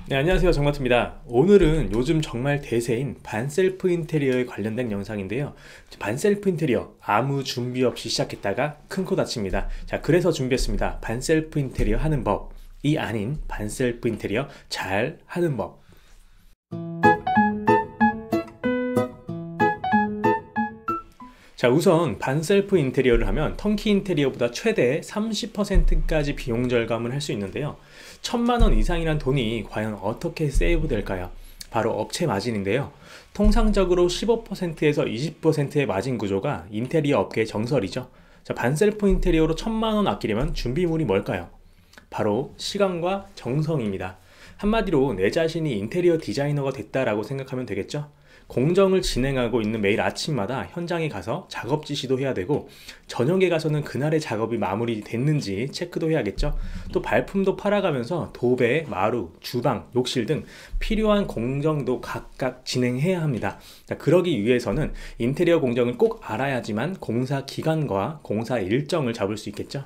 네, 안녕하세요. 정마트입니다. 오늘은 요즘 정말 대세인 반셀프 인테리어에 관련된 영상인데요. 반셀프 인테리어 아무 준비 없이 시작했다가 큰 코 다칩니다. 자, 그래서 준비했습니다. 반셀프 인테리어 하는 법이 아닌 반셀프 인테리어 잘 하는 법. 자, 우선 반셀프 인테리어를 하면 턴키 인테리어보다 최대 30%까지 비용 절감을 할 수 있는데요. 1000만원 이상이란 돈이 과연 어떻게 세이브 될까요? 바로 업체 마진인데요. 통상적으로 15%에서 20%의 마진 구조가 인테리어 업계의 정설이죠. 자, 반셀프 인테리어로 1000만원 아끼려면 준비물이 뭘까요? 바로 시간과 정성입니다. 한마디로 내 자신이 인테리어 디자이너가 됐다라고 생각하면 되겠죠? 공정을 진행하고 있는 매일 아침마다 현장에 가서 작업 지시도 해야 되고, 저녁에 가서는 그날의 작업이 마무리됐는지 체크도 해야겠죠. 또 발품도 팔아가면서 도배, 마루, 주방, 욕실 등 필요한 공정도 각각 진행해야 합니다. 자, 그러기 위해서는 인테리어 공정을 꼭 알아야지만 공사 기간과 공사 일정을 잡을 수 있겠죠.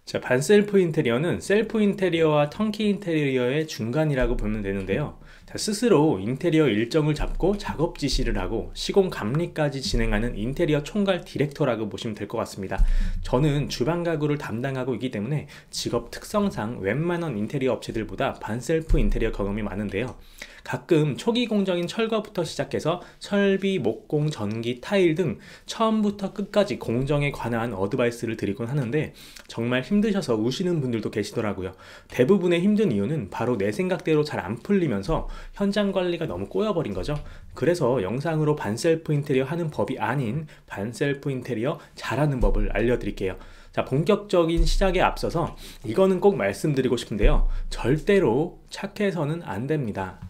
자, 반셀프 인테리어는 셀프 인테리어와 턴키 인테리어의 중간이라고 보면 되는데요. 자, 스스로 인테리어 일정을 잡고 작업 지시를 하고 시공 감리까지 진행하는 인테리어 총괄 디렉터라고 보시면 될 것 같습니다. 저는 주방 가구를 담당하고 있기 때문에 직업 특성상 웬만한 인테리어 업체들보다 반셀프 인테리어 경험이 많은데요. 가끔 초기 공정인 철거부터 시작해서 설비, 목공, 전기, 타일 등 처음부터 끝까지 공정에 관한 어드바이스를 드리곤 하는데, 정말 힘드셔서 우시는 분들도 계시더라고요. 대부분의 힘든 이유는 바로 내 생각대로 잘 안 풀리면서 현장 관리가 너무 꼬여버린 거죠. 그래서 영상으로 반셀프 인테리어 하는 법이 아닌 반셀프 인테리어 잘하는 법을 알려드릴게요. 자, 본격적인 시작에 앞서서 이거는 꼭 말씀드리고 싶은데요. 절대로 착해서는 안 됩니다.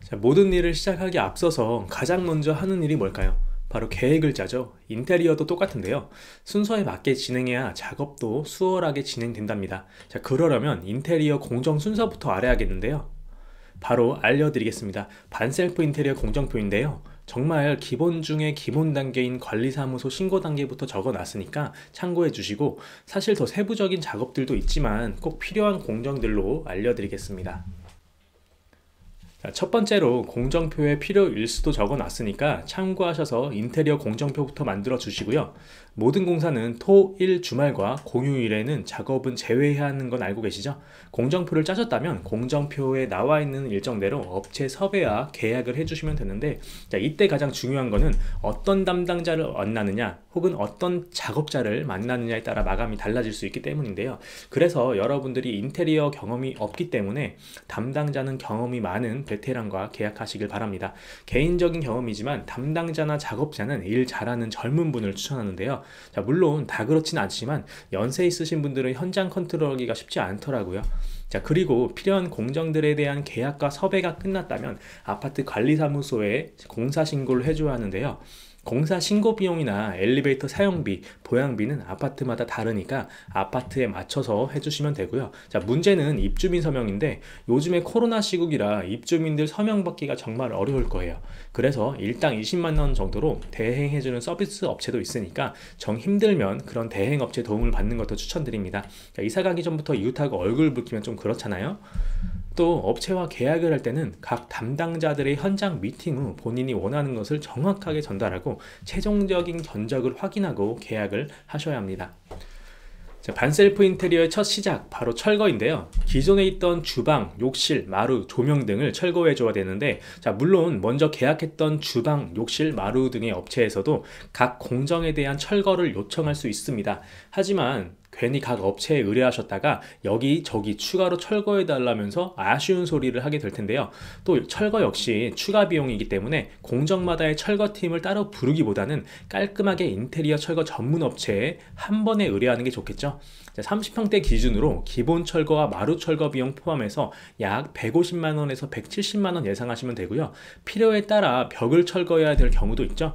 자, 모든 일을 시작하기 앞서서 가장 먼저 하는 일이 뭘까요? 바로 계획을 짜죠. 인테리어도 똑같은데요. 순서에 맞게 진행해야 작업도 수월하게 진행된답니다. 자, 그러려면 인테리어 공정 순서부터 알아야겠는데요. 바로 알려드리겠습니다. 반셀프 인테리어 공정표인데요. 정말 기본 중에 기본 단계인 관리사무소 신고 단계부터 적어놨으니까 참고해 주시고, 사실 더 세부적인 작업들도 있지만 꼭 필요한 공정들로 알려드리겠습니다. 자, 첫 번째로 공정표에 필요 일수도 적어놨으니까 참고하셔서 인테리어 공정표부터 만들어 주시고요. 모든 공사는 토, 일, 주말과 공휴일에는 작업은 제외해야 하는 건 알고 계시죠? 공정표를 짜셨다면 공정표에 나와 있는 일정대로 업체 섭외와 계약을 해주시면 되는데, 자, 이때 가장 중요한 거는 어떤 담당자를 만나느냐 혹은 어떤 작업자를 만나느냐에 따라 마감이 달라질 수 있기 때문인데요. 그래서 여러분들이 인테리어 경험이 없기 때문에 담당자는 경험이 많은 베테랑과 계약하시길 바랍니다. 개인적인 경험이지만 담당자나 작업자는 일 잘하는 젊은 분을 추천하는데요. 자, 물론 다 그렇진 않지만 연세 있으신 분들은 현장 컨트롤하기가 쉽지 않더라고요. 자, 그리고 필요한 공정들에 대한 계약과 섭외가 끝났다면 아파트 관리사무소에 공사 신고를 해줘야 하는데요. 공사 신고 비용이나 엘리베이터 사용비, 보양비는 아파트마다 다르니까 아파트에 맞춰서 해주시면 되고요. 자, 문제는 입주민 서명인데 요즘에 코로나 시국이라 입주민들 서명 받기가 정말 어려울 거예요. 그래서 일당 20만원 정도로 대행해주는 서비스 업체도 있으니까 정 힘들면 그런 대행 업체 도움을 받는 것도 추천드립니다. 자, 이사 가기 전부터 이웃하고 얼굴 붉히면 좀 그렇잖아요. 또 업체와 계약을 할 때는 각 담당자들의 현장 미팅 후 본인이 원하는 것을 정확하게 전달하고 최종적인 견적을 확인하고 계약을 하셔야 합니다. 자, 반셀프 인테리어의 첫 시작, 바로 철거인데요. 기존에 있던 주방, 욕실, 마루, 조명 등을 철거해 줘야 되는데, 자, 물론 먼저 계약했던 주방, 욕실, 마루 등의 업체에서도 각 공정에 대한 철거를 요청할 수 있습니다. 하지만 괜히 각 업체에 의뢰하셨다가 여기저기 추가로 철거해 달라면서 아쉬운 소리를 하게 될 텐데요. 또 철거 역시 추가 비용이기 때문에 공정마다의 철거팀을 따로 부르기보다는 깔끔하게 인테리어 철거 전문 업체에 한 번에 의뢰하는 게 좋겠죠. 30평대 기준으로 기본 철거와 마루 철거 비용 포함해서 약 150만원에서 170만원 예상하시면 되고요. 필요에 따라 벽을 철거해야 될 경우도 있죠.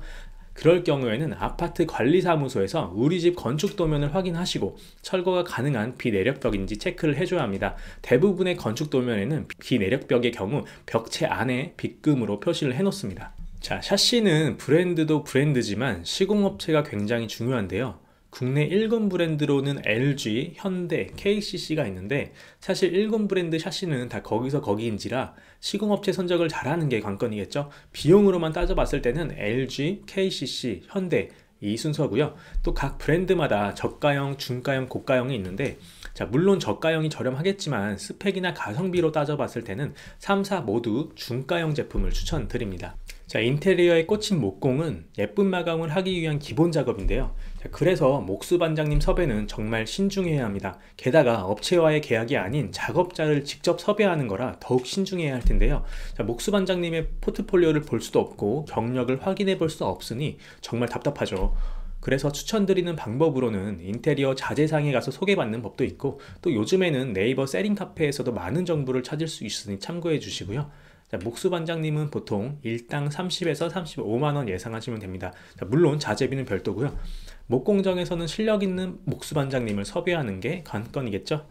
그럴 경우에는 아파트 관리사무소에서 우리 집 건축 도면을 확인하시고 철거가 가능한 비내력벽인지 체크를 해줘야 합니다. 대부분의 건축 도면에는 비내력벽의 경우 벽체 안에 빗금으로 표시를 해놓습니다. 자, 샤시는 브랜드도 브랜드지만 시공업체가 굉장히 중요한데요. 국내 1군 브랜드로는 LG, 현대, KCC가 있는데 사실 1군 브랜드 샤시는 다 거기서 거기인지라 시공업체 선적을 잘하는 게 관건이겠죠. 비용으로만 따져봤을 때는 LG, KCC, 현대 이 순서고요. 또 각 브랜드마다 저가형, 중가형, 고가형이 있는데 자, 물론 저가형이 저렴하겠지만 스펙이나 가성비로 따져봤을 때는 3, 4 모두 중가형 제품을 추천드립니다. 자, 인테리어에 꽂힌 목공은 예쁜 마감을 하기 위한 기본 작업인데요. 자, 그래서 목수 반장님 섭외는 정말 신중해야 합니다. 게다가 업체와의 계약이 아닌 작업자를 직접 섭외하는 거라 더욱 신중해야 할 텐데요. 자, 목수 반장님의 포트폴리오를 볼 수도 없고 경력을 확인해 볼 수 없으니 정말 답답하죠. 그래서 추천드리는 방법으로는 인테리어 자재상에 가서 소개받는 법도 있고 또 요즘에는 네이버 세링 카페에서도 많은 정보를 찾을 수 있으니 참고해 주시고요. 자, 목수 반장님은 보통 일당 30에서 35만원 예상하시면 됩니다. 자, 물론 자재비는 별도고요. 목공정에서는 실력 있는 목수 반장님을 섭외하는 게 관건이겠죠.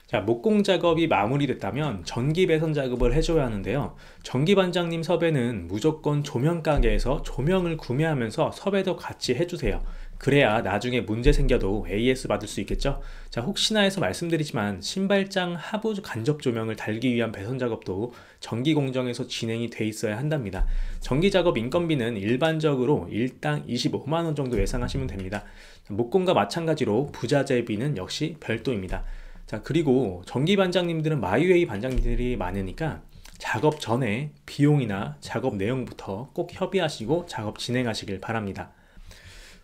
자, 목공 작업이 마무리됐다면 전기 배선 작업을 해줘야 하는데요. 전기 반장님 섭외는 무조건 조명 가게에서 조명을 구매하면서 섭외도 같이 해주세요. 그래야 나중에 문제 생겨도 AS 받을 수 있겠죠. 자, 혹시나 해서 말씀드리지만 신발장 하부 간접 조명을 달기 위한 배선 작업도 전기 공정에서 진행이 돼 있어야 한답니다. 전기 작업 인건비는 일반적으로 일당 25만원 정도 예상하시면 됩니다. 목공과 마찬가지로 부자재비는 역시 별도입니다. 자, 그리고 전기 반장님들은 마이웨이 반장님들이 많으니까 작업 전에 비용이나 작업 내용부터 꼭 협의하시고 작업 진행하시길 바랍니다.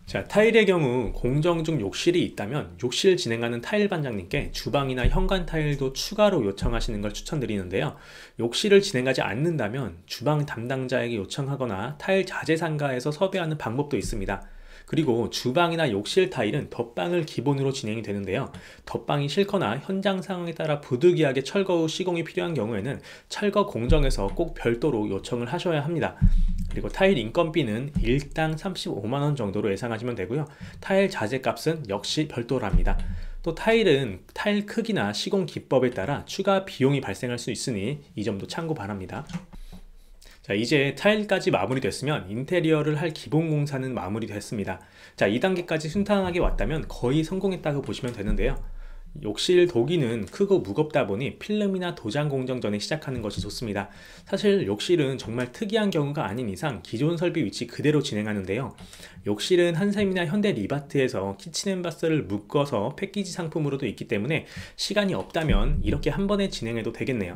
자, 타일의 경우 공정 중 욕실이 있다면 욕실 진행하는 타일 반장님께 주방이나 현관 타일도 추가로 요청하시는 걸 추천드리는데요. 욕실을 진행하지 않는다면 주방 담당자에게 요청하거나 타일 자재 상가에서 섭외하는 방법도 있습니다. 그리고 주방이나 욕실 타일은 덧방을 기본으로 진행이 되는데요. 덧방이 싫거나 현장 상황에 따라 부득이하게 철거 후 시공이 필요한 경우에는 철거 공정에서 꼭 별도로 요청을 하셔야 합니다. 그리고 타일 인건비는 일당 35만원 정도로 예상하시면 되고요. 타일 자재 값은 역시 별도랍니다. 또 타일은 타일 크기나 시공 기법에 따라 추가 비용이 발생할 수 있으니 이 점도 참고 바랍니다. 자, 이제 타일까지 마무리됐으면 인테리어를 할 기본 공사는 마무리됐습니다. 자, 2단계까지 순탄하게 왔다면 거의 성공했다고 보시면 되는데요. 욕실 도기는 크고 무겁다 보니 필름이나 도장 공정 전에 시작하는 것이 좋습니다. 사실 욕실은 정말 특이한 경우가 아닌 이상 기존 설비 위치 그대로 진행하는데요. 욕실은 한샘이나 현대 리바트에서 키친앤바스를 묶어서 패키지 상품으로도 있기 때문에 시간이 없다면 이렇게 한 번에 진행해도 되겠네요.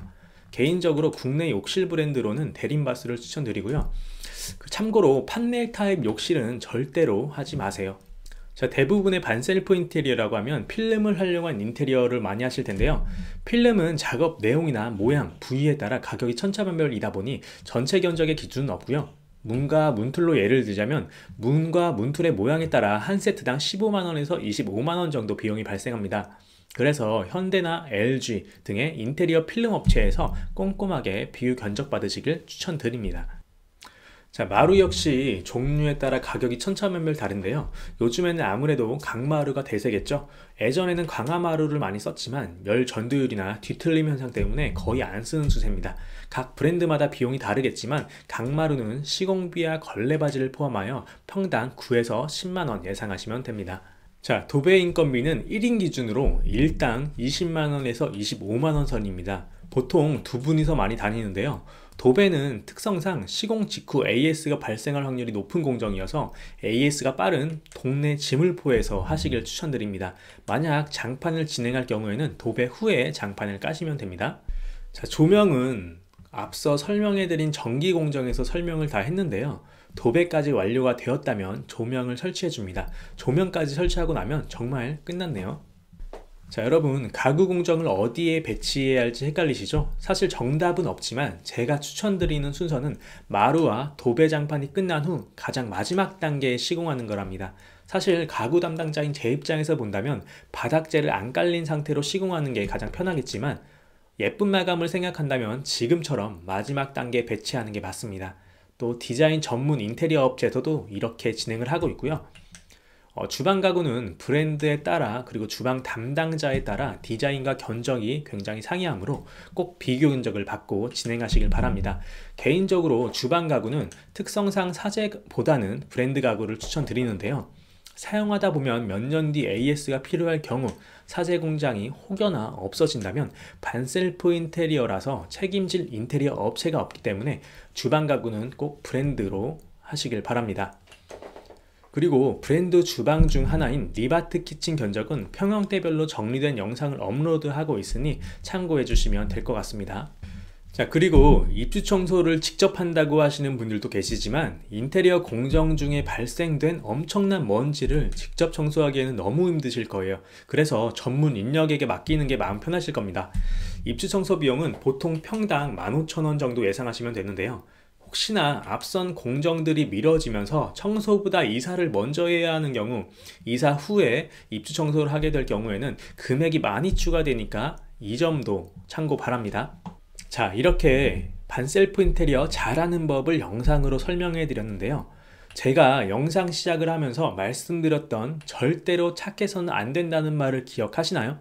개인적으로 국내 욕실 브랜드로는 대림바스를 추천드리고요. 참고로 판넬 타입 욕실은 절대로 하지 마세요. 자, 대부분의 반셀프 인테리어라고 하면 필름을 활용한 인테리어를 많이 하실 텐데요. 필름은 작업 내용이나 모양, 부위에 따라 가격이 천차만별이다 보니 전체 견적의 기준은 없고요. 문과 문틀로 예를 들자면 문과 문틀의 모양에 따라 한 세트당 15만원에서 25만원 정도 비용이 발생합니다. 그래서 현대나 LG 등의 인테리어 필름 업체에서 꼼꼼하게 비유 견적 받으시길 추천드립니다. 자, 마루 역시 종류에 따라 가격이 천차만별 다른데요. 요즘에는 아무래도 강마루가 대세겠죠. 예전에는 강화마루를 많이 썼지만 열 전도율이나 뒤틀림 현상 때문에 거의 안 쓰는 추세입니다. 각 브랜드마다 비용이 다르겠지만 강마루는 시공비와 걸레바지를 포함하여 평당 9에서 10만원 예상하시면 됩니다. 자, 도배 인건비는 1인 기준으로 일당 20만원에서 25만원 선입니다. 보통 두 분이서 많이 다니는데요. 도배는 특성상 시공 직후 AS가 발생할 확률이 높은 공정이어서 AS가 빠른 동네 지물포에서 하시길 추천드립니다. 만약 장판을 진행할 경우에는 도배 후에 장판을 까시면 됩니다. 자, 조명은 앞서 설명해드린 전기 공정에서 설명을 다 했는데요. 도배까지 완료가 되었다면 조명을 설치해 줍니다. 조명까지 설치하고 나면 정말 끝났네요. 자, 여러분, 가구 공정을 어디에 배치해야 할지 헷갈리시죠? 사실 정답은 없지만 제가 추천드리는 순서는 마루와 도배 장판이 끝난 후 가장 마지막 단계에 시공하는 거랍니다. 사실 가구 담당자인 제 입장에서 본다면 바닥재를 안 깔린 상태로 시공하는 게 가장 편하겠지만 예쁜 마감을 생각한다면 지금처럼 마지막 단계에 배치하는 게 맞습니다. 또 디자인 전문 인테리어 업체에서도 이렇게 진행을 하고 있고요. 주방 가구는 브랜드에 따라 그리고 주방 담당자에 따라 디자인과 견적이 굉장히 상이하므로 꼭 비교 견적을 받고 진행하시길 바랍니다. 개인적으로 주방 가구는 특성상 사제보다는 브랜드 가구를 추천드리는데요. 사용하다 보면 몇 년 뒤 AS가 필요할 경우 사제 공장이 혹여나 없어진다면 반셀프 인테리어라서 책임질 인테리어 업체가 없기 때문에 주방 가구는 꼭 브랜드로 하시길 바랍니다. 그리고 브랜드 주방 중 하나인 리바트 키친 견적은 평형대별로 정리된 영상을 업로드하고 있으니 참고해 주시면 될 것 같습니다. 자, 그리고 입주 청소를 직접 한다고 하시는 분들도 계시지만 인테리어 공정 중에 발생된 엄청난 먼지를 직접 청소하기에는 너무 힘드실 거예요. 그래서 전문 인력에게 맡기는 게 마음 편하실 겁니다. 입주 청소 비용은 보통 평당 15,000원 정도 예상하시면 되는데요. 혹시나 앞선 공정들이 미뤄지면서 청소보다 이사를 먼저 해야 하는 경우, 이사 후에 입주 청소를 하게 될 경우에는 금액이 많이 추가되니까 이 점도 참고 바랍니다. 자, 이렇게 반셀프 인테리어 잘하는 법을 영상으로 설명해 드렸는데요. 제가 영상 시작을 하면서 말씀드렸던 절대로 착해서는 안 된다는 말을 기억하시나요?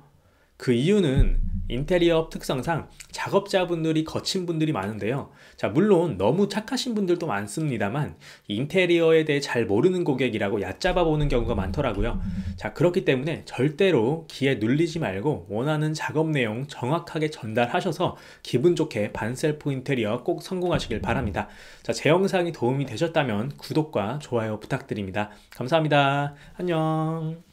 그 이유는 인테리어 특성상 작업자분들이 거친 분들이 많은데요. 자, 물론 너무 착하신 분들도 많습니다만 인테리어에 대해 잘 모르는 고객이라고 얕잡아 보는 경우가 많더라고요. 자, 그렇기 때문에 절대로 기에 눌리지 말고 원하는 작업 내용 정확하게 전달하셔서 기분 좋게 반셀프 인테리어 꼭 성공하시길 바랍니다. 자, 제 영상이 도움이 되셨다면 구독과 좋아요 부탁드립니다. 감사합니다. 안녕.